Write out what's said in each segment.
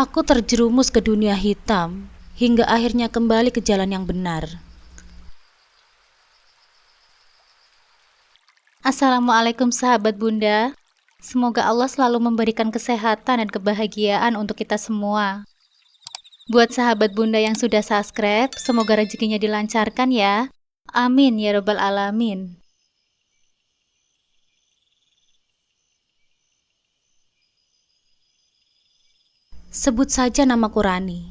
Aku terjerumus ke dunia hitam hingga akhirnya kembali ke jalan yang benar. Assalamualaikum sahabat Bunda. Semoga Allah selalu memberikan kesehatan dan kebahagiaan untuk kita semua. Buat sahabat Bunda yang sudah subscribe, semoga rezekinya dilancarkan ya. Amin ya robbal alamin. Sebut saja namaku Rani.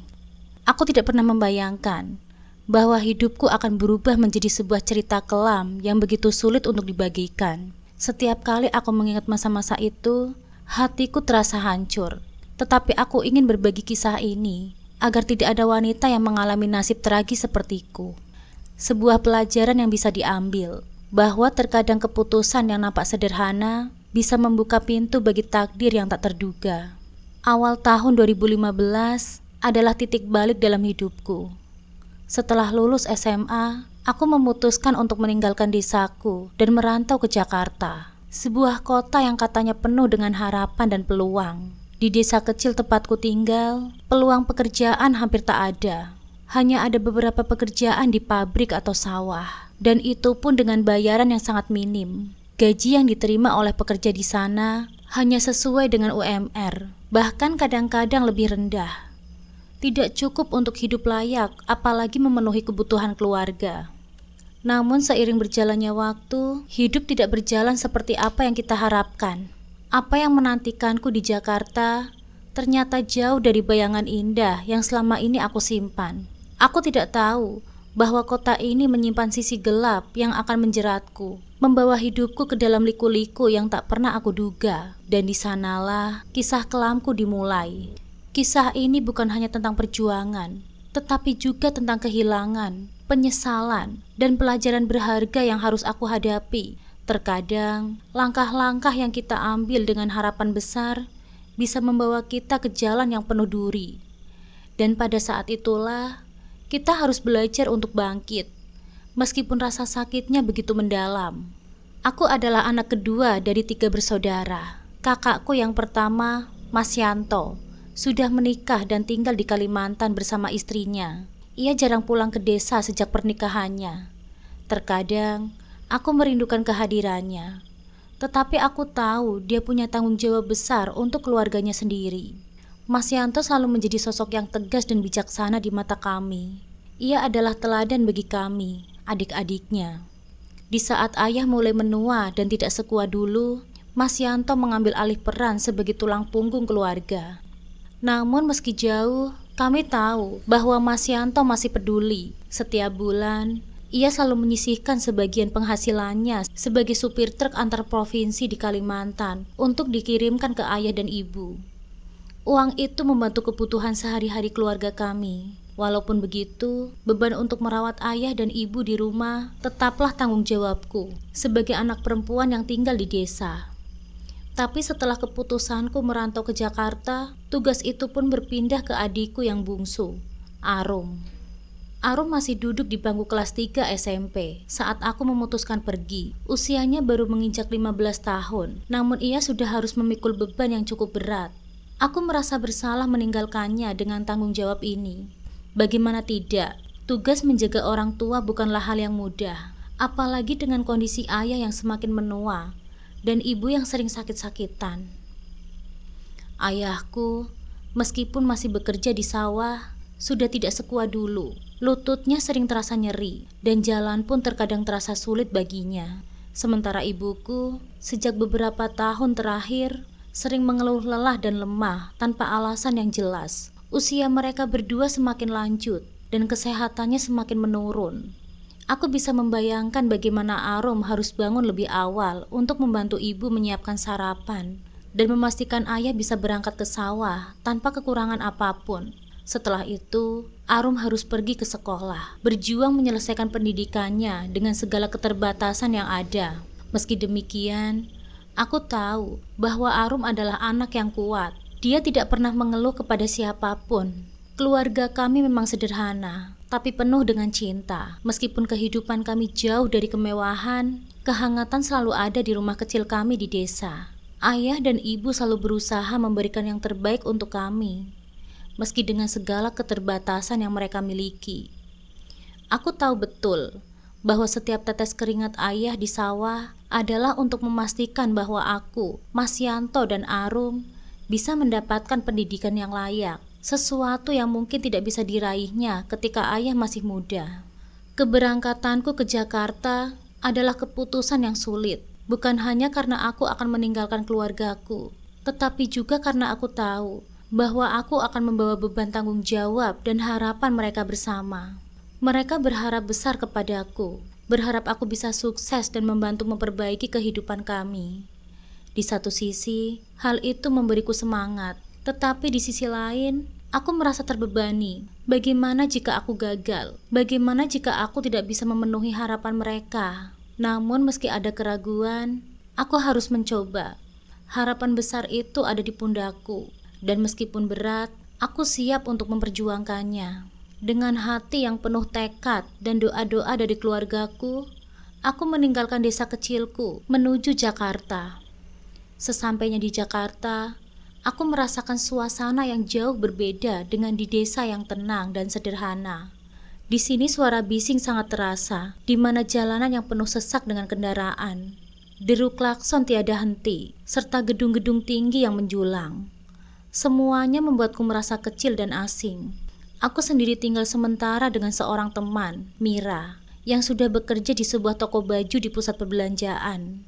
Aku tidak pernah membayangkan bahwa hidupku akan berubah menjadi sebuah cerita kelam yang begitu sulit untuk dibagikan. Setiap kali aku mengingat masa-masa itu, hatiku terasa hancur. Tetapi aku ingin berbagi kisah ini agar tidak ada wanita yang mengalami nasib tragis sepertiku. Sebuah pelajaran yang bisa diambil, bahwa terkadang keputusan yang nampak sederhana bisa membuka pintu bagi takdir yang tak terduga. Awal tahun 2015 adalah titik balik dalam hidupku. Setelah lulus SMA, aku memutuskan untuk meninggalkan desaku dan merantau ke Jakarta, sebuah kota yang katanya penuh dengan harapan dan peluang. Di desa kecil tempatku tinggal, peluang pekerjaan hampir tak ada. Hanya ada beberapa pekerjaan di pabrik atau sawah, dan itu pun dengan bayaran yang sangat minim. Gaji yang diterima oleh pekerja di sana hanya sesuai dengan UMR, bahkan kadang-kadang lebih rendah. Tidak cukup untuk hidup layak, apalagi memenuhi kebutuhan keluarga. Namun seiring berjalannya waktu, hidup tidak berjalan seperti apa yang kita harapkan. Apa yang menantikanku di Jakarta ternyata jauh dari bayangan indah yang selama ini aku simpan. Aku tidak tahu bahwa kota ini menyimpan sisi gelap yang akan menjeratku, membawa hidupku ke dalam liku-liku yang tak pernah aku duga. Dan di sanalah kisah kelamku dimulai. Kisah ini bukan hanya tentang perjuangan, tetapi juga tentang kehilangan, penyesalan, dan pelajaran berharga yang harus aku hadapi. Terkadang, langkah-langkah yang kita ambil dengan harapan besar bisa membawa kita ke jalan yang penuh duri. Dan pada saat itulah, kita harus belajar untuk bangkit, meskipun rasa sakitnya begitu mendalam. Aku adalah anak kedua dari 3 bersaudara. Kakakku yang pertama, Mas Yanto, sudah menikah dan tinggal di Kalimantan bersama istrinya. Ia jarang pulang ke desa sejak pernikahannya. Terkadang, aku merindukan kehadirannya. Tetapi aku tahu dia punya tanggung jawab besar untuk keluarganya sendiri. Mas Yanto selalu menjadi sosok yang tegas dan bijaksana di mata kami. Ia adalah teladan bagi kami, adik-adiknya. Di saat ayah mulai menua dan tidak sekuat dulu, Mas Yanto mengambil alih peran sebagai tulang punggung keluarga. Namun meski jauh, kami tahu bahwa Mas Yanto masih peduli. Setiap bulan, ia selalu menyisihkan sebagian penghasilannya sebagai supir truk antar provinsi di Kalimantan untuk dikirimkan ke ayah dan ibu. Uang itu membantu kebutuhan sehari-hari keluarga kami. Walaupun begitu, beban untuk merawat ayah dan ibu di rumah tetaplah tanggung jawabku sebagai anak perempuan yang tinggal di desa. Tapi setelah keputusanku merantau ke Jakarta, tugas itu pun berpindah ke adikku yang bungsu, Arum. Arum masih duduk di bangku kelas 3 SMP saat aku memutuskan pergi. Usianya baru menginjak 15 tahun, namun ia sudah harus memikul beban yang cukup berat. Aku merasa bersalah meninggalkannya dengan tanggung jawab ini. Bagaimana tidak, tugas menjaga orang tua bukanlah hal yang mudah, apalagi dengan kondisi ayah yang semakin menua dan ibu yang sering sakit-sakitan. Ayahku, meskipun masih bekerja di sawah, sudah tidak sekuat dulu. Lututnya sering terasa nyeri, dan jalan pun terkadang terasa sulit baginya. Sementara ibuku, sejak beberapa tahun terakhir, sering mengeluh lelah dan lemah tanpa alasan yang jelas. Usia mereka berdua semakin lanjut, dan kesehatannya semakin menurun. Aku bisa membayangkan bagaimana Arum harus bangun lebih awal untuk membantu ibu menyiapkan sarapan dan memastikan ayah bisa berangkat ke sawah tanpa kekurangan apapun. Setelah itu, Arum harus pergi ke sekolah, berjuang menyelesaikan pendidikannya dengan segala keterbatasan yang ada. Meski demikian, aku tahu bahwa Arum adalah anak yang kuat. Dia tidak pernah mengeluh kepada siapapun. Keluarga kami memang sederhana, tapi penuh dengan cinta. Meskipun kehidupan kami jauh dari kemewahan, kehangatan selalu ada di rumah kecil kami di desa. Ayah dan ibu selalu berusaha memberikan yang terbaik untuk kami. meski dengan segala keterbatasan yang mereka miliki. Aku tahu betul bahwa setiap tetes keringat ayah di sawah adalah untuk memastikan bahwa aku, Mas Yanto dan Arum bisa mendapatkan pendidikan yang layak, sesuatu yang mungkin tidak bisa diraihnya ketika ayah masih muda. Keberangkatanku ke Jakarta adalah keputusan yang sulit, bukan hanya karena aku akan meninggalkan keluargaku, tetapi juga karena aku tahu bahwa aku akan membawa beban tanggung jawab dan harapan mereka bersama. Mereka berharap besar kepadaku, berharap aku bisa sukses dan membantu memperbaiki kehidupan kami. Di satu sisi, hal itu memberiku semangat, tetapi di sisi lain, aku merasa terbebani. Bagaimana jika aku gagal? Bagaimana jika aku tidak bisa memenuhi harapan mereka? Namun meski ada keraguan, aku harus mencoba. Harapan besar itu ada di pundakku, dan meskipun berat, aku siap untuk memperjuangkannya. Dengan hati yang penuh tekad dan doa-doa dari keluargaku, aku meninggalkan desa kecilku menuju Jakarta. Sesampainya di Jakarta, aku merasakan suasana yang jauh berbeda dengan di desa yang tenang dan sederhana. Di sini suara bising sangat terasa, di mana jalanan yang penuh sesak dengan kendaraan. Deru klakson tiada henti, serta gedung-gedung tinggi yang menjulang. Semuanya membuatku merasa kecil dan asing. Aku sendiri tinggal sementara dengan seorang teman, Mira, yang sudah bekerja di sebuah toko baju di pusat perbelanjaan.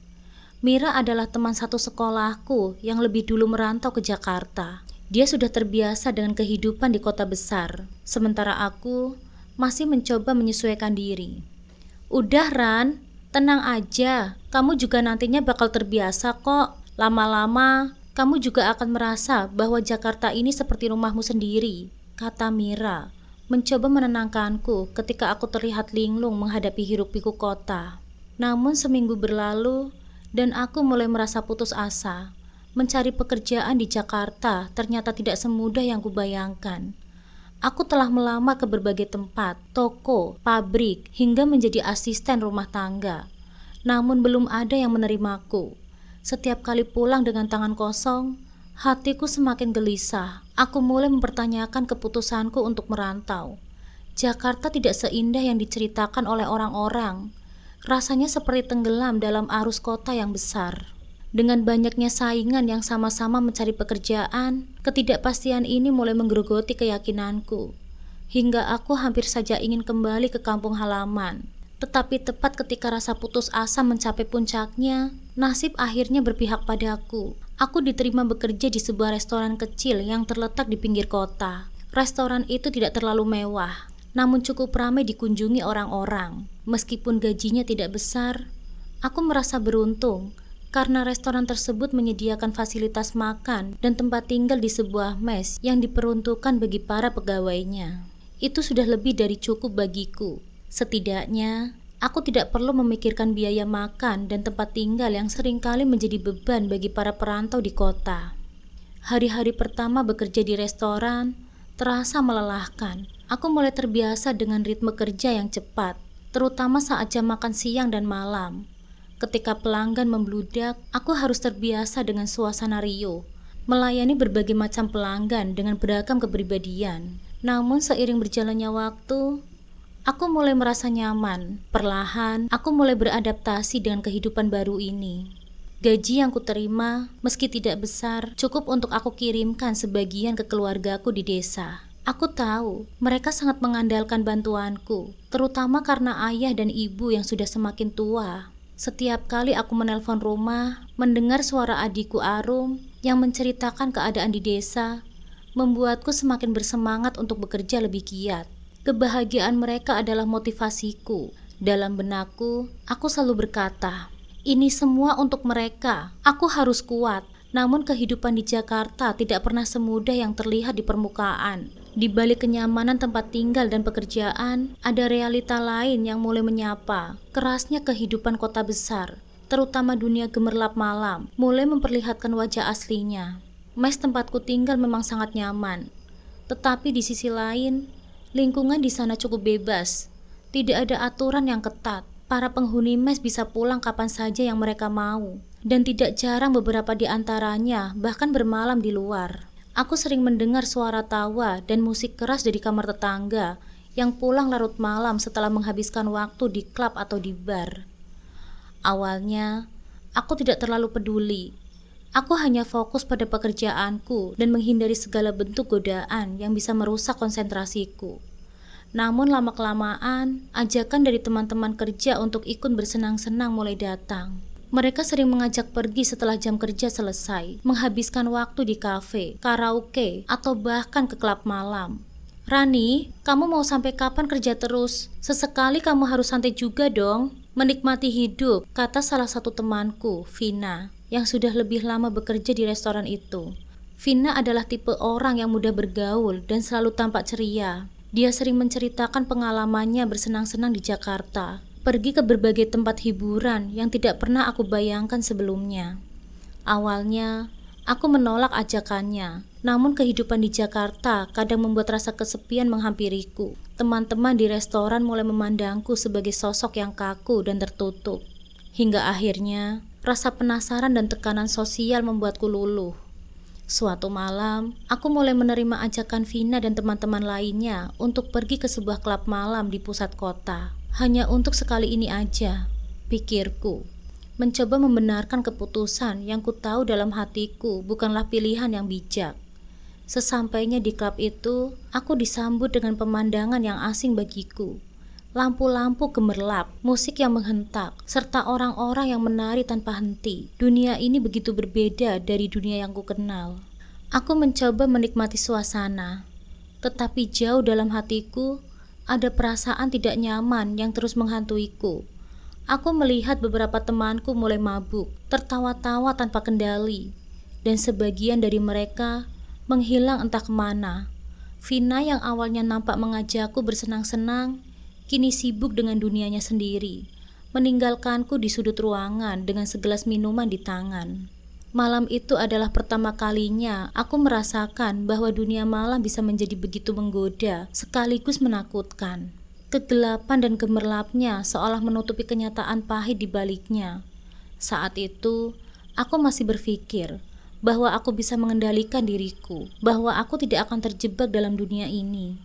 Mira adalah teman satu sekolahku yang lebih dulu merantau ke Jakarta. Dia sudah terbiasa dengan kehidupan di kota besar, sementara aku masih mencoba menyesuaikan diri. Udah Ran, tenang aja, kamu juga nantinya bakal terbiasa kok. Lama-lama, kamu juga akan merasa bahwa Jakarta ini seperti rumahmu sendiri, kata Mira, mencoba menenangkanku ketika aku terlihat linglung menghadapi hiruk-pikuk kota. Namun seminggu berlalu dan aku mulai merasa putus asa. Mencari pekerjaan di Jakarta ternyata tidak semudah yang kubayangkan. Aku telah melamar ke berbagai tempat, toko, pabrik, hingga menjadi asisten rumah tangga. Namun belum ada yang menerimaku. Setiap kali pulang dengan tangan kosong, hatiku semakin gelisah. Aku mulai mempertanyakan keputusanku untuk merantau. Jakarta tidak seindah yang diceritakan oleh orang-orang. Rasanya seperti tenggelam dalam arus kota yang besar. Dengan banyaknya saingan yang sama-sama mencari pekerjaan, ketidakpastian ini mulai menggerogoti keyakinanku. Hingga aku hampir saja ingin kembali ke kampung halaman. Tetapi tepat ketika rasa putus asa mencapai puncaknya, nasib akhirnya berpihak padaku. Aku diterima bekerja di sebuah restoran kecil yang terletak di pinggir kota. Restoran itu tidak terlalu mewah, namun cukup ramai dikunjungi orang-orang. Meskipun gajinya tidak besar, aku merasa beruntung karena restoran tersebut menyediakan fasilitas makan dan tempat tinggal di sebuah mes yang diperuntukkan bagi para pegawainya. Itu sudah lebih dari cukup bagiku. Setidaknya, aku tidak perlu memikirkan biaya makan dan tempat tinggal yang seringkali menjadi beban bagi para perantau di kota. Hari-hari pertama bekerja di restoran terasa melelahkan. Aku mulai terbiasa dengan ritme kerja yang cepat, terutama saat jam makan siang dan malam. Ketika pelanggan membludak, aku harus terbiasa dengan suasana riuh, melayani berbagai macam pelanggan dengan beragam kepribadian. Namun seiring berjalannya waktu, aku mulai merasa nyaman. Perlahan, aku mulai beradaptasi dengan kehidupan baru ini. Gaji yang kuterima, meski tidak besar, cukup untuk aku kirimkan sebagian ke keluargaku di desa. Aku tahu, mereka sangat mengandalkan bantuanku, terutama karena ayah dan ibu yang sudah semakin tua. Setiap kali aku menelpon rumah, mendengar suara adikku Arum yang menceritakan keadaan di desa, membuatku semakin bersemangat untuk bekerja lebih giat. Kebahagiaan mereka adalah motivasiku. Dalam benakku, aku selalu berkata, ini semua untuk mereka, aku harus kuat. Namun kehidupan di Jakarta tidak pernah semudah yang terlihat di permukaan. Di balik kenyamanan tempat tinggal dan pekerjaan, ada realita lain yang mulai menyapa. Kerasnya kehidupan kota besar, terutama dunia gemerlap malam, mulai memperlihatkan wajah aslinya. Mes tempatku tinggal memang sangat nyaman. Tetapi di sisi lain, lingkungan di sana cukup bebas. Tidak ada aturan yang ketat. Para penghuni mes bisa pulang kapan saja yang mereka mau. Dan tidak jarang beberapa di antaranya bahkan bermalam di luar. Aku sering mendengar suara tawa dan musik keras dari kamar tetangga yang pulang larut malam setelah menghabiskan waktu di klub atau di bar. Awalnya, aku tidak terlalu peduli. Aku hanya fokus pada pekerjaanku dan menghindari segala bentuk godaan yang bisa merusak konsentrasiku. Namun lama-kelamaan, ajakan dari teman-teman kerja untuk ikut bersenang-senang mulai datang. Mereka sering mengajak pergi setelah jam kerja selesai, menghabiskan waktu di kafe, karaoke, atau bahkan ke klub malam. "Rani, kamu mau sampai kapan kerja terus? Sesekali kamu harus santai juga dong. Menikmati hidup," kata salah satu temanku, Vina, yang sudah lebih lama bekerja di restoran itu. Vina adalah tipe orang yang mudah bergaul dan selalu tampak ceria. Dia sering menceritakan pengalamannya bersenang-senang di Jakarta, pergi ke berbagai tempat hiburan yang tidak pernah aku bayangkan sebelumnya. Awalnya, aku menolak ajakannya, namun kehidupan di Jakarta kadang membuat rasa kesepian menghampiriku. Teman-teman di restoran mulai memandangku sebagai sosok yang kaku dan tertutup. Hingga akhirnya, rasa penasaran dan tekanan sosial membuatku luluh. Suatu malam, aku mulai menerima ajakan Vina dan teman-teman lainnya untuk pergi ke sebuah klub malam di pusat kota. Hanya untuk sekali ini aja, pikirku. Mencoba membenarkan keputusan yang ku tahu dalam hatiku bukanlah pilihan yang bijak. Sesampainya di klub itu, aku disambut dengan pemandangan yang asing bagiku. Lampu-lampu gemerlap, musik yang menghentak, serta orang-orang yang menari tanpa henti. Dunia ini begitu berbeda dari dunia yang ku kenal. Aku mencoba menikmati suasana, tetapi jauh dalam hatiku ada perasaan tidak nyaman yang terus menghantuiku. Aku melihat beberapa temanku mulai mabuk, tertawa-tawa tanpa kendali, dan sebagian dari mereka menghilang entah kemana. Vina yang awalnya nampak mengajakku bersenang-senang, kini sibuk dengan dunianya sendiri, meninggalkanku di sudut ruangan dengan segelas minuman di tangan. Malam itu adalah pertama kalinya aku merasakan bahwa dunia malam bisa menjadi begitu menggoda, sekaligus menakutkan. Kegelapan dan gemerlapnya seolah menutupi kenyataan pahit di baliknya. Saat itu, aku masih berpikir bahwa aku bisa mengendalikan diriku, bahwa aku tidak akan terjebak dalam dunia ini.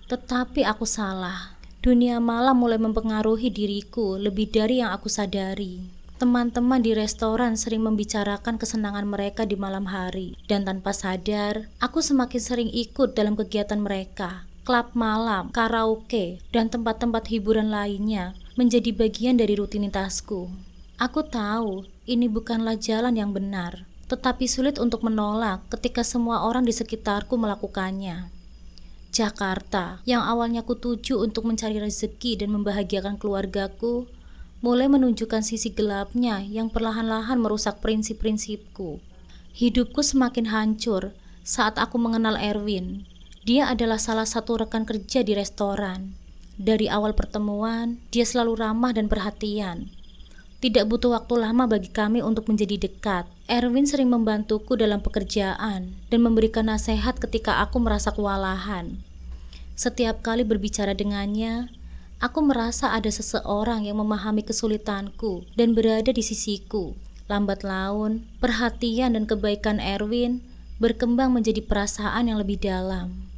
Tetapi aku salah. Dunia malam mulai mempengaruhi diriku lebih dari yang aku sadari. Teman-teman di restoran sering membicarakan kesenangan mereka di malam hari, dan tanpa sadar, aku semakin sering ikut dalam kegiatan mereka. Klub malam, karaoke, dan tempat-tempat hiburan lainnya menjadi bagian dari rutinitasku. Aku tahu ini bukanlah jalan yang benar, tetapi sulit untuk menolak ketika semua orang di sekitarku melakukannya. Jakarta, yang awalnya kutuju untuk mencari rezeki dan membahagiakan keluargaku, mulai menunjukkan sisi gelapnya yang perlahan-lahan merusak prinsip-prinsipku. Hidupku semakin hancur saat aku mengenal Erwin. Dia adalah salah satu rekan kerja di restoran. Dari awal pertemuan, dia selalu ramah dan perhatian. Tidak butuh waktu lama bagi kami untuk menjadi dekat. Erwin sering membantuku dalam pekerjaan dan memberikan nasihat ketika aku merasa kewalahan. Setiap kali berbicara dengannya, aku merasa ada seseorang yang memahami kesulitanku dan berada di sisiku. Lambat laun, perhatian dan kebaikan Erwin berkembang menjadi perasaan yang lebih dalam.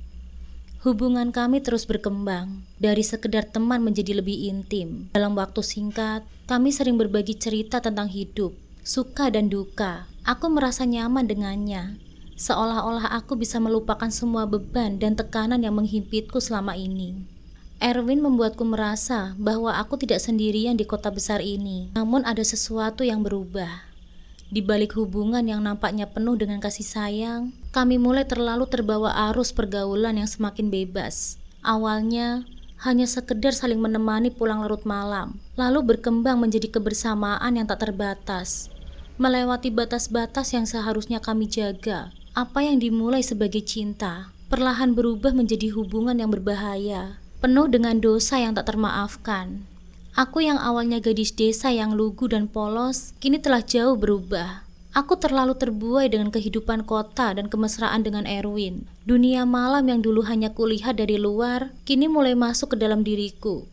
Hubungan kami terus berkembang, dari sekedar teman menjadi lebih intim. Dalam waktu singkat, kami sering berbagi cerita tentang hidup, suka dan duka. Aku merasa nyaman dengannya, seolah-olah aku bisa melupakan semua beban dan tekanan yang menghimpitku selama ini. Erwin membuatku merasa bahwa aku tidak sendirian di kota besar ini. Namun ada sesuatu yang berubah. Di balik hubungan yang nampaknya penuh dengan kasih sayang, kami mulai terlalu terbawa arus pergaulan yang semakin bebas. Awalnya, hanya sekedar saling menemani pulang larut malam, lalu berkembang menjadi kebersamaan yang tak terbatas. Melewati batas-batas yang seharusnya kami jaga, apa yang dimulai sebagai cinta, perlahan berubah menjadi hubungan yang berbahaya, penuh dengan dosa yang tak termaafkan. Aku yang awalnya gadis desa yang lugu dan polos, kini telah jauh berubah. Aku terlalu terbuai dengan kehidupan kota dan kemesraan dengan Erwin. Dunia malam yang dulu hanya kulihat dari luar, kini mulai masuk ke dalam diriku.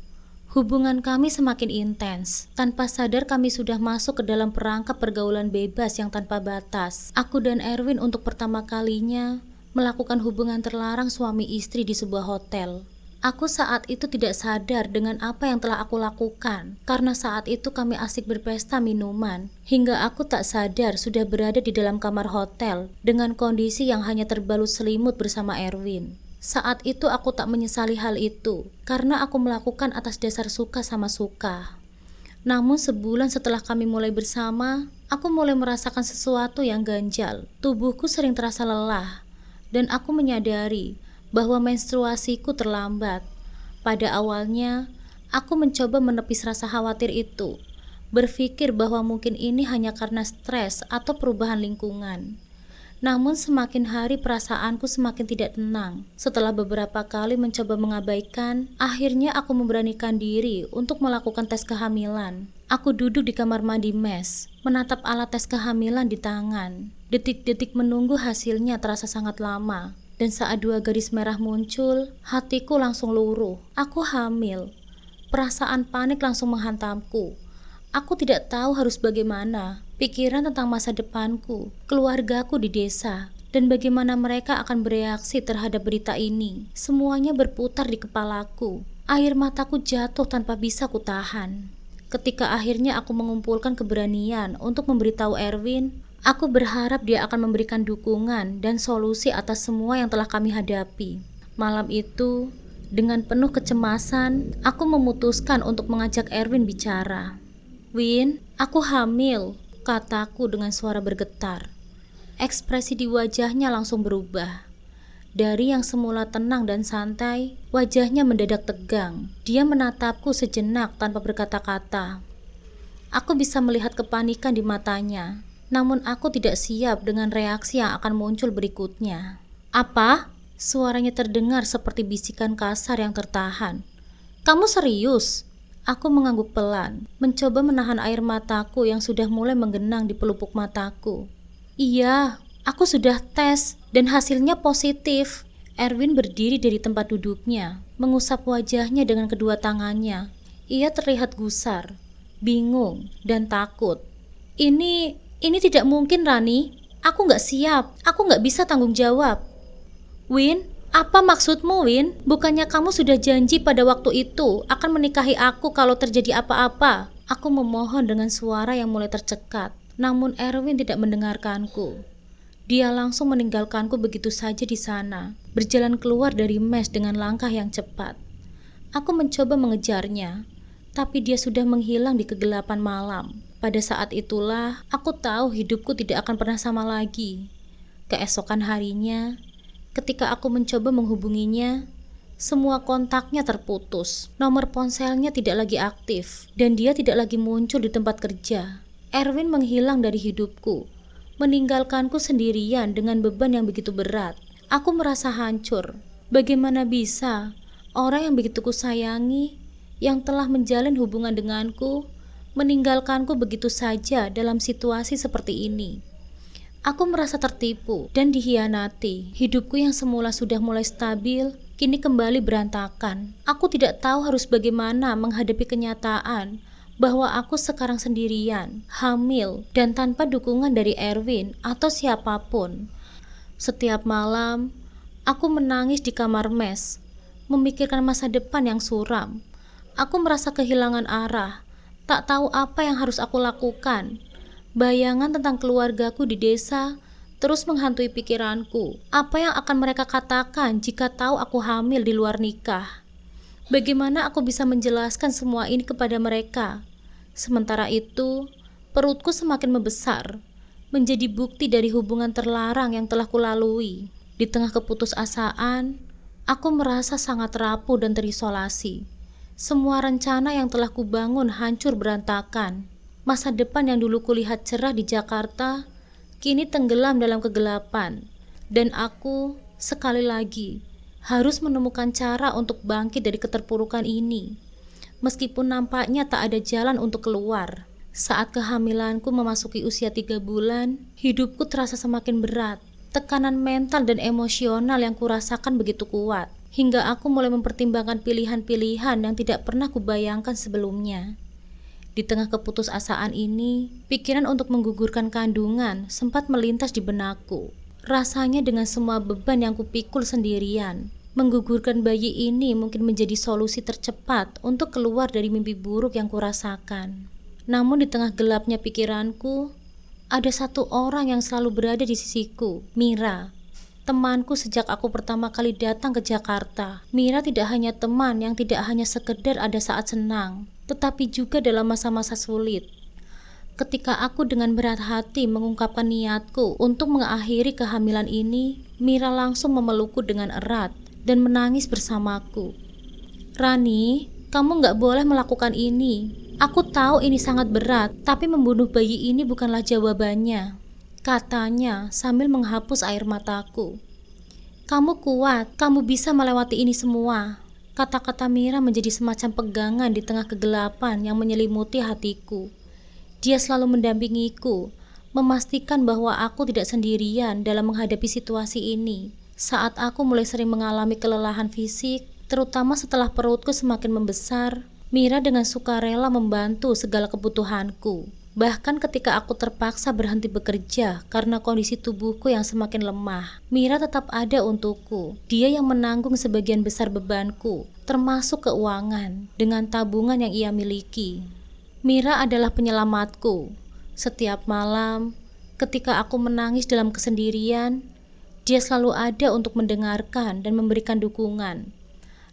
Hubungan kami semakin intens. Tanpa sadar kami sudah masuk ke dalam perangkap pergaulan bebas yang tanpa batas. Aku dan Erwin untuk pertama kalinya melakukan hubungan terlarang suami istri di sebuah hotel. Aku saat itu tidak sadar dengan apa yang telah aku lakukan, karena saat itu kami asik berpesta minuman, hingga aku tak sadar sudah berada di dalam kamar hotel dengan kondisi yang hanya terbalut selimut bersama Erwin. Saat itu aku tak menyesali hal itu, karena aku melakukan atas dasar suka sama suka. Namun sebulan setelah kami mulai bersama, aku mulai merasakan sesuatu yang ganjal. Tubuhku sering terasa lelah, dan aku menyadari bahwa menstruasiku terlambat. Pada awalnya, aku mencoba menepis rasa khawatir itu, berpikir bahwa mungkin ini hanya karena stres atau perubahan lingkungan. Namun semakin hari perasaanku semakin tidak tenang. Setelah beberapa kali mencoba mengabaikan, akhirnya aku memberanikan diri untuk melakukan tes kehamilan. Aku duduk di kamar mandi mes, menatap alat tes kehamilan di tangan. Detik-detik menunggu hasilnya terasa sangat lama. Dan saat 2 garis merah muncul, hatiku langsung luruh. Aku hamil. Perasaan panik langsung menghantamku. Aku tidak tahu harus bagaimana. Pikiran tentang masa depanku, keluargaku di desa, dan bagaimana mereka akan bereaksi terhadap berita ini. Semuanya berputar di kepalaku. Air mataku jatuh tanpa bisa kutahan. Ketika akhirnya aku mengumpulkan keberanian untuk memberitahu Erwin, aku berharap dia akan memberikan dukungan dan solusi atas semua yang telah kami hadapi. Malam itu, dengan penuh kecemasan, aku memutuskan untuk mengajak Erwin bicara. "Win, aku hamil," kataku dengan suara bergetar. Ekspresi di wajahnya langsung berubah. Dari yang semula tenang dan santai, wajahnya mendadak tegang. Dia menatapku sejenak tanpa berkata-kata. Aku bisa melihat kepanikan di matanya, namun aku tidak siap dengan reaksi yang akan muncul berikutnya. "Apa?" Suaranya terdengar seperti bisikan kasar yang tertahan. "Kamu serius?" Aku mengangguk pelan, mencoba menahan air mataku yang sudah mulai menggenang di pelupuk mataku. "Iya, aku sudah tes dan hasilnya positif." Erwin berdiri dari tempat duduknya, mengusap wajahnya dengan kedua tangannya. Ia terlihat gusar, bingung, dan takut. Ini tidak mungkin, Rani. Aku gak siap. Aku gak bisa tanggung jawab." "Win, apa maksudmu, Win? Bukannya kamu sudah janji pada waktu itu akan menikahi aku kalau terjadi apa-apa?" Aku memohon dengan suara yang mulai tercekat. Namun Erwin tidak mendengarkanku. Dia langsung meninggalkanku begitu saja di sana, berjalan keluar dari mes dengan langkah yang cepat. Aku mencoba mengejarnya, tapi dia sudah menghilang di kegelapan malam. Pada saat itulah, aku tahu hidupku tidak akan pernah sama lagi. Keesokan harinya, ketika aku mencoba menghubunginya, semua kontaknya terputus. Nomor ponselnya tidak lagi aktif, dan dia tidak lagi muncul di tempat kerja. Erwin menghilang dari hidupku, meninggalkanku sendirian dengan beban yang begitu berat. Aku merasa hancur. Bagaimana bisa orang yang begitu kusayangi, yang telah menjalin hubungan denganku, meninggalkanku begitu saja dalam situasi seperti ini? Aku merasa tertipu dan dikhianati. Hidupku yang semula sudah mulai stabil, kini kembali berantakan. Aku tidak tahu harus bagaimana menghadapi kenyataan bahwa aku sekarang sendirian, hamil, dan tanpa dukungan dari Erwin atau siapapun. Setiap malam, aku menangis di kamar mes, memikirkan masa depan yang suram. Aku merasa kehilangan arah, tak tahu apa yang harus aku lakukan. Bayangan tentang keluargaku di desa terus menghantui pikiranku. Apa yang akan mereka katakan jika tahu aku hamil di luar nikah? Bagaimana aku bisa menjelaskan semua ini kepada mereka? Sementara itu, perutku semakin membesar, menjadi bukti dari hubungan terlarang yang telah kulalui. Di tengah keputusasaan, aku merasa sangat rapuh dan terisolasi. Semua rencana yang telah kubangun hancur berantakan. Masa depan yang dulu kulihat cerah di Jakarta, kini tenggelam dalam kegelapan. Dan aku, sekali lagi, harus menemukan cara untuk bangkit dari keterpurukan ini. Meskipun nampaknya tak ada jalan untuk keluar. Saat kehamilanku memasuki usia 3 bulan, hidupku terasa semakin berat. Tekanan mental dan emosional yang kurasakan begitu kuat. hingga aku mulai mempertimbangkan pilihan-pilihan yang tidak pernah kubayangkan sebelumnya. Di tengah keputusasaan ini, pikiran untuk menggugurkan kandungan sempat melintas di benakku. Rasanya dengan semua beban yang kupikul sendirian, menggugurkan bayi ini mungkin menjadi solusi tercepat untuk keluar dari mimpi buruk yang kurasakan. Namun di tengah gelapnya pikiranku, ada satu orang yang selalu berada di sisiku, Mira. Temanku sejak aku pertama kali datang ke Jakarta. Mira tidak hanya teman yang tidak hanya sekedar ada saat senang, tetapi juga dalam masa-masa sulit. Ketika aku dengan berat hati mengungkapkan niatku untuk mengakhiri kehamilan ini, Mira langsung memelukku dengan erat dan menangis bersamaku. "Rani, kamu gak boleh melakukan ini. Aku tahu ini sangat berat, tapi membunuh bayi ini bukanlah jawabannya," katanya sambil menghapus air mataku. "Kamu kuat, kamu bisa melewati ini semua." Kata-kata Mira menjadi semacam pegangan di tengah kegelapan yang menyelimuti hatiku. Dia selalu mendampingiku, memastikan bahwa aku tidak sendirian dalam menghadapi situasi ini. Saat aku mulai sering mengalami kelelahan fisik, terutama setelah perutku semakin membesar, Mira dengan sukarela membantu segala kebutuhanku. Bahkan ketika aku terpaksa berhenti bekerja karena kondisi tubuhku yang semakin lemah, Mira tetap ada untukku. Dia yang menanggung sebagian besar bebanku, termasuk keuangan, dengan tabungan yang ia miliki. Mira adalah penyelamatku. Setiap malam, ketika aku menangis dalam kesendirian, dia selalu ada untuk mendengarkan dan memberikan dukungan.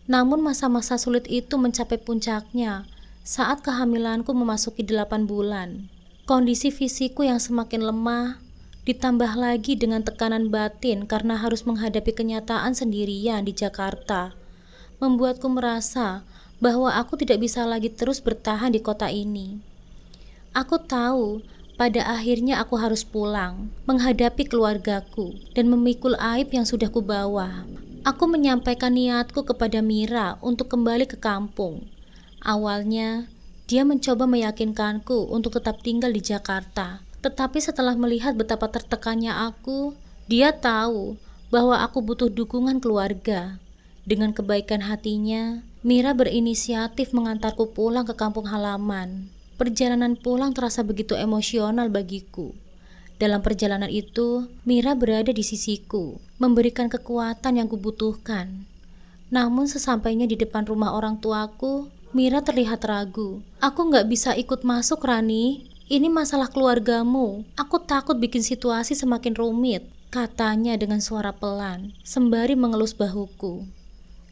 Namun masa-masa sulit itu mencapai puncaknya saat kehamilanku memasuki 8 bulan. Kondisi fisikku yang semakin lemah, ditambah lagi dengan tekanan batin karena harus menghadapi kenyataan sendirian di Jakarta, membuatku merasa bahwa aku tidak bisa lagi terus bertahan di kota ini. Aku tahu pada akhirnya aku harus pulang, menghadapi keluargaku, dan memikul aib yang sudah kubawa. Aku menyampaikan niatku kepada Mira untuk kembali ke kampung. Awalnya, dia mencoba meyakinkanku untuk tetap tinggal di Jakarta. Tetapi setelah melihat betapa tertekannya aku, dia tahu bahwa aku butuh dukungan keluarga. Dengan kebaikan hatinya, Mira berinisiatif mengantarku pulang ke kampung halaman. Perjalanan pulang terasa begitu emosional bagiku. Dalam perjalanan itu, Mira berada di sisiku, memberikan kekuatan yang kubutuhkan. Namun sesampainya di depan rumah orang tuaku, Mira terlihat ragu. "Aku gak bisa ikut masuk, Rani. Ini masalah keluargamu. Aku takut bikin situasi semakin rumit," katanya dengan suara pelan, sembari mengelus bahuku.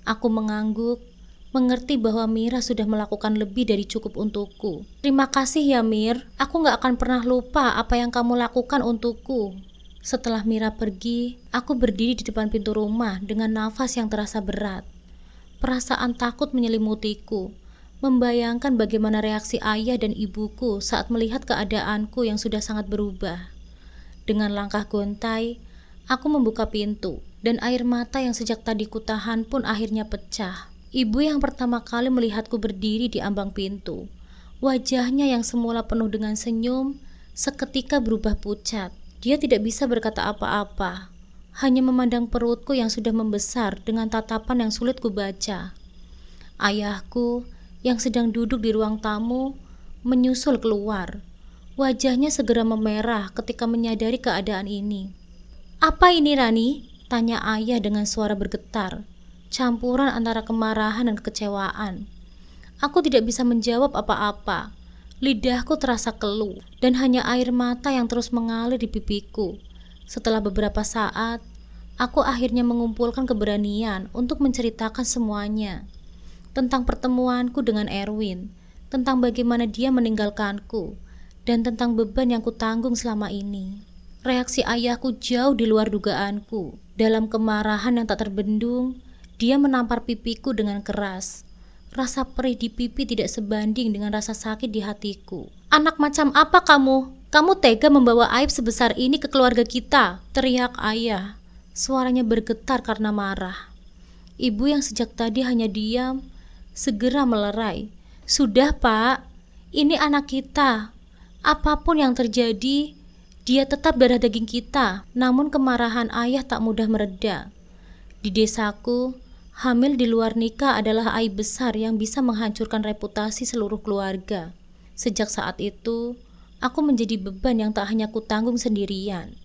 Aku mengangguk, mengerti bahwa Mira sudah melakukan lebih dari cukup untukku. "Terima kasih ya, Mir. Aku gak akan pernah lupa apa yang kamu lakukan untukku." Setelah Mira pergi, aku berdiri di depan pintu rumah dengan nafas yang terasa berat. Perasaan takut menyelimutiku, membayangkan bagaimana reaksi ayah dan ibuku saat melihat keadaanku yang sudah sangat berubah. Dengan langkah gontai, aku membuka pintu, dan air mata yang sejak tadi kutahan pun akhirnya pecah. Ibu yang pertama kali melihatku berdiri di ambang pintu, wajahnya yang semula penuh dengan senyum, seketika berubah pucat. Dia tidak bisa berkata apa-apa, hanya memandang perutku yang sudah membesar dengan tatapan yang sulit kubaca. Ayahku yang sedang duduk di ruang tamu menyusul keluar. Wajahnya segera memerah ketika menyadari keadaan ini. "Apa ini, Rani?" tanya ayah dengan suara bergetar, campuran antara kemarahan dan kekecewaan. Aku tidak bisa menjawab apa-apa. Lidahku terasa keluh dan hanya air mata yang terus mengalir di pipiku. Setelah beberapa saat, aku akhirnya mengumpulkan keberanian untuk menceritakan semuanya. Tentang pertemuanku dengan Erwin, tentang bagaimana dia meninggalkanku, dan tentang beban yang kutanggung selama ini. Reaksi ayahku jauh di luar dugaanku. Dalam kemarahan yang tak terbendung, dia menampar pipiku dengan keras. Rasa perih di pipi tidak sebanding dengan rasa sakit di hatiku. "Anak macam apa kamu? Kamu tega membawa aib sebesar ini ke keluarga kita?" teriak ayah. Suaranya bergetar karena marah. Ibu yang sejak tadi hanya diam, segera melerai. "Sudah, Pak. Ini anak kita. Apapun yang terjadi, dia tetap darah daging kita." Namun kemarahan ayah tak mudah mereda. Di desaku, Hamil di luar nikah adalah aib besar yang bisa menghancurkan reputasi seluruh keluarga. Sejak saat itu, aku menjadi beban yang tak hanya kutanggung sendirian,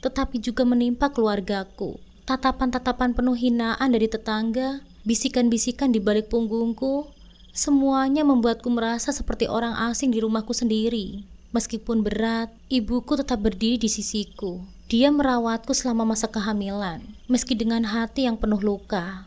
tetapi juga menimpa keluargaku. Tatapan-tatapan penuh hinaan dari tetangga, bisikan-bisikan di balik punggungku, semuanya membuatku merasa seperti orang asing di rumahku sendiri. Meskipun berat, ibuku tetap berdiri di sisiku. Dia merawatku selama masa kehamilan, meski dengan hati yang penuh luka.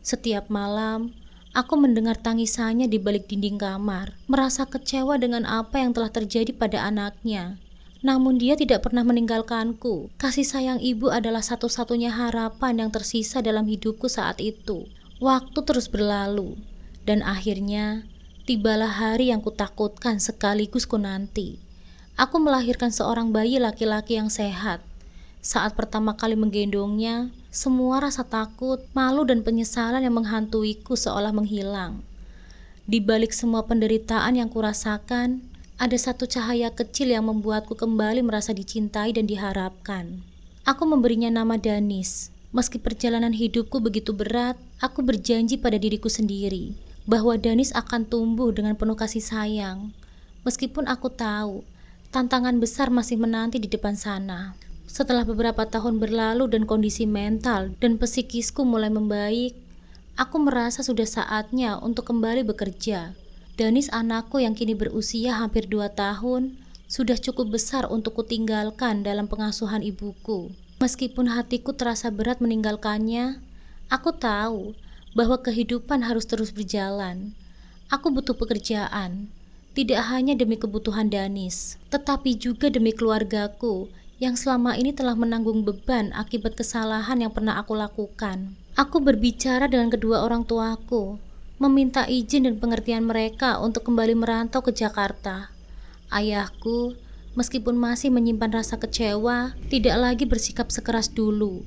Setiap malam, aku mendengar tangisannya di balik dinding kamar, merasa kecewa dengan apa yang telah terjadi pada anaknya. Namun dia tidak pernah meninggalkanku. Kasih sayang ibu adalah satu-satunya harapan yang tersisa dalam hidupku saat itu. Waktu terus berlalu, dan akhirnya tibalah hari yang kutakutkan sekaligus kunanti. Aku melahirkan seorang bayi laki-laki yang sehat. Saat pertama kali menggendongnya, semua rasa takut, malu dan penyesalan yang menghantuiku seolah menghilang. Di balik semua penderitaan yang kurasakan, ada satu cahaya kecil yang membuatku kembali merasa dicintai dan diharapkan. Aku memberinya nama Danis. Meski perjalanan hidupku begitu berat, aku berjanji pada diriku sendiri bahwa Danis akan tumbuh dengan penuh kasih sayang. Meskipun aku tahu, tantangan besar masih menanti di depan sana. Setelah beberapa tahun berlalu dan kondisi mental dan psikisku mulai membaik, aku merasa sudah saatnya untuk kembali bekerja. Danis anakku yang kini berusia hampir 2 tahun sudah cukup besar untuk kutinggalkan dalam pengasuhan ibuku. Meskipun hatiku terasa berat meninggalkannya, aku tahu bahwa kehidupan harus terus berjalan. Aku butuh pekerjaan, tidak hanya demi kebutuhan Danis, tetapi juga demi keluargaku yang selama ini telah menanggung beban akibat kesalahan yang pernah aku lakukan. Aku berbicara dengan kedua orang tuaku, meminta izin dan pengertian mereka untuk kembali merantau ke Jakarta. Ayahku, meskipun masih menyimpan rasa kecewa, tidak lagi bersikap sekeras dulu.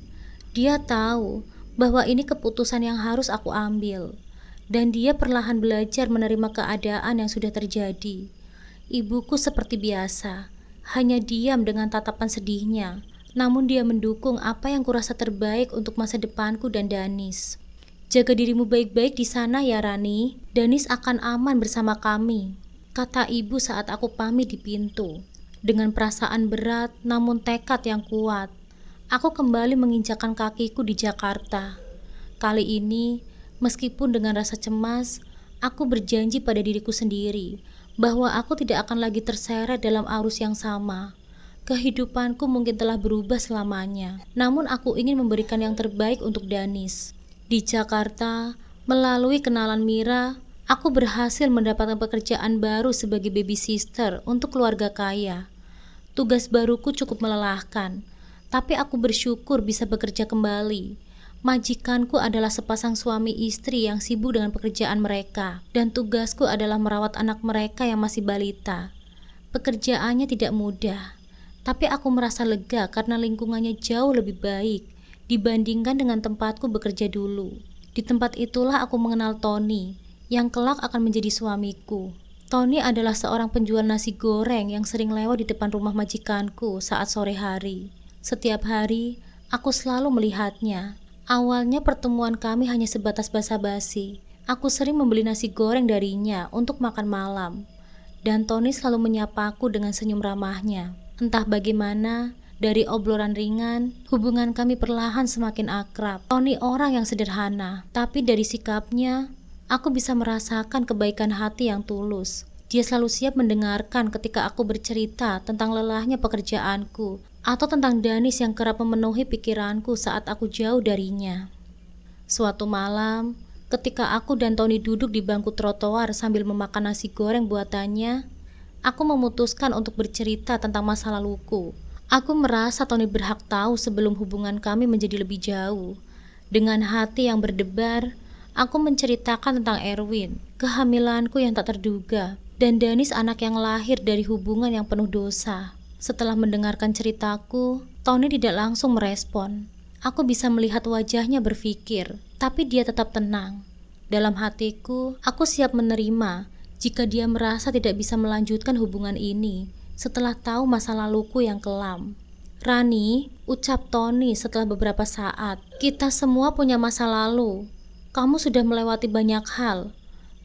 Dia tahu bahwa ini keputusan yang harus aku ambil, dan dia perlahan belajar menerima keadaan yang sudah terjadi. Ibuku seperti biasa, hanya diam dengan tatapan sedihnya, namun dia mendukung apa yang kurasa terbaik untuk masa depanku dan Danis. Jaga dirimu baik-baik di sana ya Rani, Danis akan aman bersama kami, kata ibu saat aku pamit di pintu. Dengan perasaan berat namun tekad yang kuat, aku kembali menginjakkan kakiku di Jakarta. Kali ini, meskipun dengan rasa cemas, aku berjanji pada diriku sendiri bahwa aku tidak akan lagi terseret dalam arus yang sama. Kehidupanku mungkin telah berubah selamanya, namun aku ingin memberikan yang terbaik untuk Danis. Di Jakarta, melalui kenalan Mira, aku berhasil mendapatkan pekerjaan baru sebagai baby sister untuk keluarga kaya. Tugas baruku cukup melelahkan, tapi aku bersyukur bisa bekerja kembali. Majikanku adalah sepasang suami istri yang sibuk dengan pekerjaan mereka, dan tugasku adalah merawat anak mereka yang masih balita. Pekerjaannya tidak mudah, tapi aku merasa lega karena lingkungannya jauh lebih baik dibandingkan dengan tempatku bekerja dulu. Di tempat itulah aku mengenal Tony, yang kelak akan menjadi suamiku. Tony adalah seorang penjual nasi goreng yang sering lewat di depan rumah majikanku saat sore hari. Setiap hari, aku selalu melihatnya. Awalnya pertemuan kami hanya sebatas basa-basi. Aku sering membeli nasi goreng darinya untuk makan malam, dan Tony selalu menyapaku dengan senyum ramahnya. Entah bagaimana, dari obrolan ringan, hubungan kami perlahan semakin akrab. Tony orang yang sederhana, tapi dari sikapnya, aku bisa merasakan kebaikan hati yang tulus. Dia selalu siap mendengarkan ketika aku bercerita tentang lelahnya pekerjaanku, atau tentang Danis yang kerap memenuhi pikiranku saat aku jauh darinya. Suatu malam, ketika aku dan Tony duduk di bangku trotoar sambil memakan nasi goreng buatannya, aku memutuskan untuk bercerita tentang masa laluku. Aku merasa Tony berhak tahu sebelum hubungan kami menjadi lebih jauh. Dengan hati yang berdebar, aku menceritakan tentang Erwin, kehamilanku yang tak terduga, dan Danis anak yang lahir dari hubungan yang penuh dosa. Setelah mendengarkan ceritaku, Tony tidak langsung merespon. Aku bisa melihat wajahnya berpikir, tapi dia tetap tenang. Dalam hatiku, aku siap menerima jika dia merasa tidak bisa melanjutkan hubungan ini setelah tahu masa laluku yang kelam. Rani, ucap Tony setelah beberapa saat, kita semua punya masa lalu. Kamu sudah melewati banyak hal,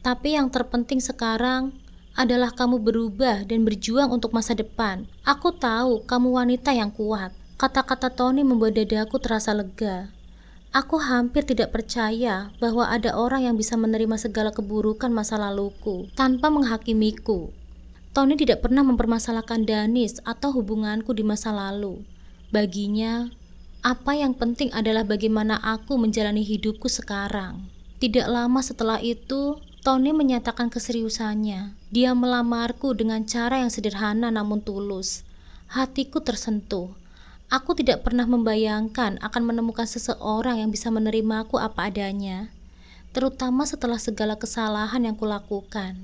tapi yang terpenting sekarang adalah kamu berubah dan berjuang untuk masa depan. Aku tahu kamu wanita yang kuat. Kata-kata Tony membuat dadaku terasa lega. Aku hampir tidak percaya bahwa ada orang yang bisa menerima segala keburukan masa laluku tanpa menghakimiku. Tony tidak pernah mempermasalahkan Danis atau hubunganku di masa lalu. Baginya, apa yang penting adalah bagaimana aku menjalani hidupku sekarang. Tidak lama setelah itu, Tony menyatakan keseriusannya. Dia melamarku dengan cara yang sederhana namun tulus. Hatiku tersentuh. Aku tidak pernah membayangkan akan menemukan seseorang yang bisa menerimaku apa adanya, terutama setelah segala kesalahan yang kulakukan.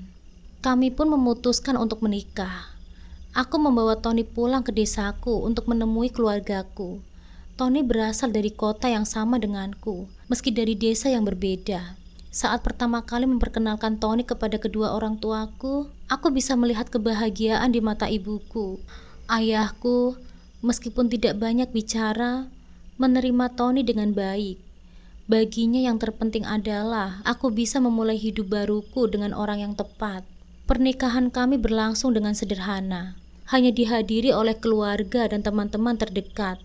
Kami pun memutuskan untuk menikah. Aku membawa Tony pulang ke desaku untuk menemui keluargaku. Tony berasal dari kota yang sama denganku, meski dari desa yang berbeda. Saat pertama kali memperkenalkan Tony kepada kedua orang tuaku, aku bisa melihat kebahagiaan di mata ibuku. Ayahku, meskipun tidak banyak bicara, menerima Tony dengan baik. Baginya yang terpenting adalah aku bisa memulai hidup baruku dengan orang yang tepat. Pernikahan kami berlangsung dengan sederhana, hanya dihadiri oleh keluarga dan teman-teman terdekat.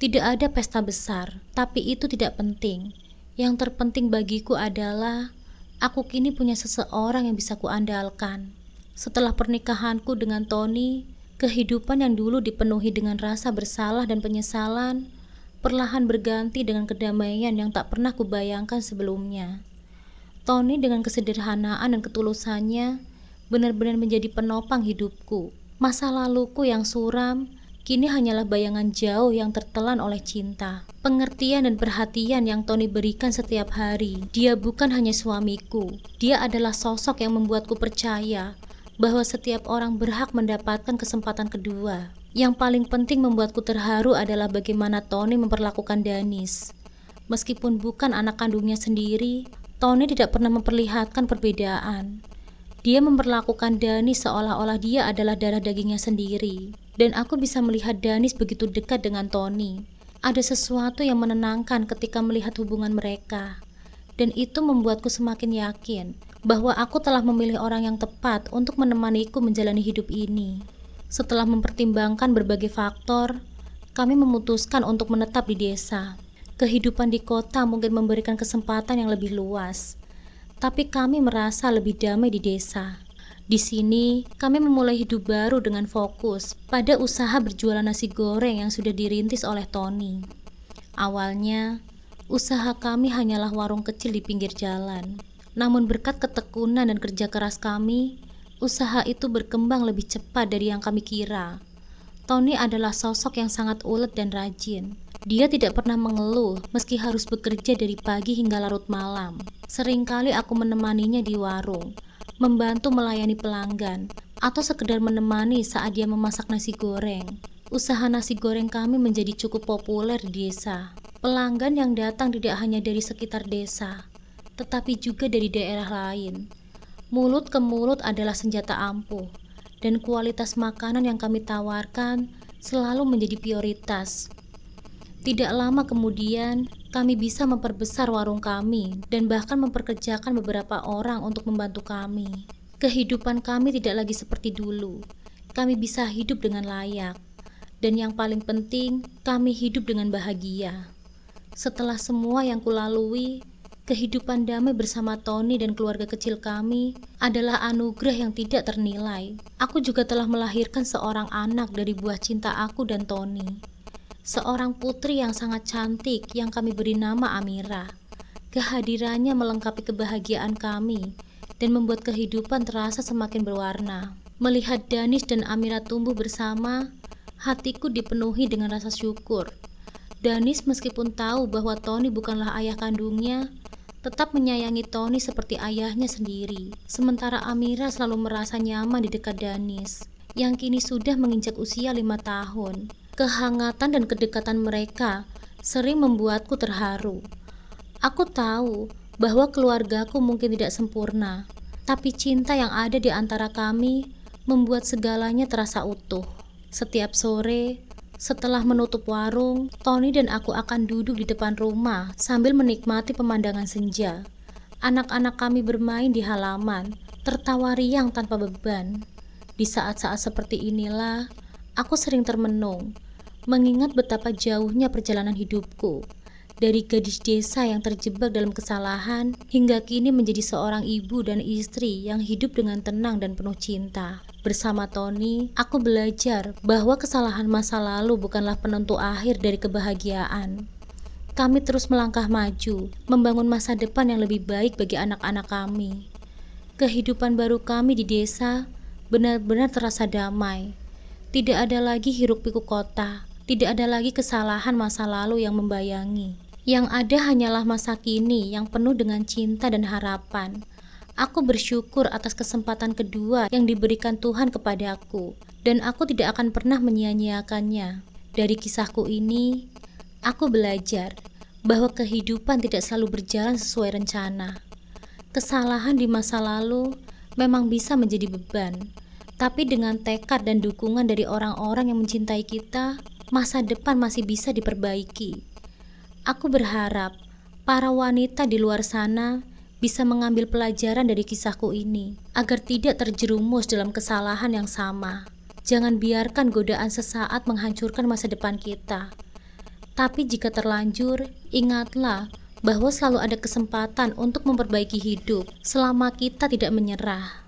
Tidak ada pesta besar, tapi itu tidak penting. Yang terpenting bagiku adalah aku kini punya seseorang yang bisa kuandalkan. Setelah pernikahanku dengan Tony, kehidupan yang dulu dipenuhi dengan rasa bersalah dan penyesalan perlahan berganti dengan kedamaian yang tak pernah kubayangkan sebelumnya. Tony dengan kesederhanaan dan ketulusannya benar-benar menjadi penopang hidupku. Masa laluku yang suram kini hanyalah bayangan jauh yang tertelan oleh cinta, pengertian dan perhatian yang Tony berikan setiap hari. Dia bukan hanya suamiku, dia adalah sosok yang membuatku percaya bahwa setiap orang berhak mendapatkan kesempatan kedua. Yang paling penting membuatku terharu adalah bagaimana Tony memperlakukan Danis. Meskipun bukan anak kandungnya sendiri, Tony tidak pernah memperlihatkan perbedaan. Dia memperlakukan Danis seolah-olah dia adalah darah dagingnya sendiri. Dan aku bisa melihat Danis begitu dekat dengan Tony. Ada sesuatu yang menenangkan ketika melihat hubungan mereka. Dan itu membuatku semakin yakin bahwa aku telah memilih orang yang tepat untuk menemaniku menjalani hidup ini. Setelah mempertimbangkan berbagai faktor, kami memutuskan untuk menetap di desa. Kehidupan di kota mungkin memberikan kesempatan yang lebih luas, tapi kami merasa lebih damai di desa. Di sini, kami memulai hidup baru dengan fokus pada usaha berjualan nasi goreng yang sudah dirintis oleh Tony. Awalnya, usaha kami hanyalah warung kecil di pinggir jalan. Namun berkat ketekunan dan kerja keras kami, usaha itu berkembang lebih cepat dari yang kami kira. Tony adalah sosok yang sangat ulet dan rajin. Dia tidak pernah mengeluh meski harus bekerja dari pagi hingga larut malam. Seringkali aku menemaninya di warung, membantu melayani pelanggan, atau sekedar menemani saat dia memasak nasi goreng. Usaha nasi goreng kami menjadi cukup populer di desa. Pelanggan yang datang tidak hanya dari sekitar desa, tetapi juga dari daerah lain. Mulut ke mulut adalah senjata ampuh, dan kualitas makanan yang kami tawarkan selalu menjadi prioritas. Tidak lama kemudian, kami bisa memperbesar warung kami dan bahkan memperkerjakan beberapa orang untuk membantu kami. Kehidupan kami tidak lagi seperti dulu. Kami bisa hidup dengan layak. Dan yang paling penting, kami hidup dengan bahagia. Setelah semua yang kulalui, kehidupan damai bersama Tony dan keluarga kecil kami adalah anugerah yang tidak ternilai. Aku juga telah melahirkan seorang anak dari buah cinta aku dan Tony. Seorang putri yang sangat cantik yang kami beri nama Amira. Kehadirannya melengkapi kebahagiaan kami dan membuat kehidupan terasa semakin berwarna. Melihat Danis dan Amira tumbuh bersama, hatiku dipenuhi dengan rasa syukur. Danis meskipun tahu bahwa Tony bukanlah ayah kandungnya, tetap menyayangi Tony seperti ayahnya sendiri. Sementara Amira selalu merasa nyaman di dekat Danis, yang kini sudah menginjak usia 5 tahun. Kehangatan dan kedekatan mereka sering membuatku terharu. Aku tahu bahwa keluargaku mungkin tidak sempurna, tapi cinta yang ada di antara kami membuat segalanya terasa utuh. Setiap sore, Setelah menutup warung, Tony dan aku akan duduk di depan rumah sambil menikmati pemandangan senja. Anak-anak kami bermain di halaman, tertawa riang tanpa beban. Di saat-saat seperti inilah, aku sering termenung, mengingat betapa jauhnya perjalanan hidupku. Dari gadis desa yang terjebak dalam kesalahan, hingga kini menjadi seorang ibu dan istri yang hidup dengan tenang dan penuh cinta. Bersama Tony, aku belajar bahwa kesalahan masa lalu bukanlah penentu akhir dari kebahagiaan. Kami terus melangkah maju, membangun masa depan yang lebih baik bagi anak-anak kami. Kehidupan baru kami di desa benar-benar terasa damai. Tidak ada lagi hiruk-pikuk kota, tidak ada lagi kesalahan masa lalu yang membayangi. Yang ada hanyalah masa kini yang penuh dengan cinta dan harapan. Aku bersyukur atas kesempatan kedua yang diberikan Tuhan kepadaku, dan aku tidak akan pernah menyia-nyiakannya. Dari kisahku ini, aku belajar bahwa kehidupan tidak selalu berjalan sesuai rencana. Kesalahan di masa lalu memang bisa menjadi beban, tapi dengan tekad dan dukungan dari orang-orang yang mencintai kita, masa depan masih bisa diperbaiki. Aku berharap para wanita di luar sana bisa mengambil pelajaran dari kisahku ini, agar tidak terjerumus dalam kesalahan yang sama. Jangan biarkan godaan sesaat menghancurkan masa depan kita. Tapi jika terlanjur, ingatlah bahwa selalu ada kesempatan untuk memperbaiki hidup selama kita tidak menyerah.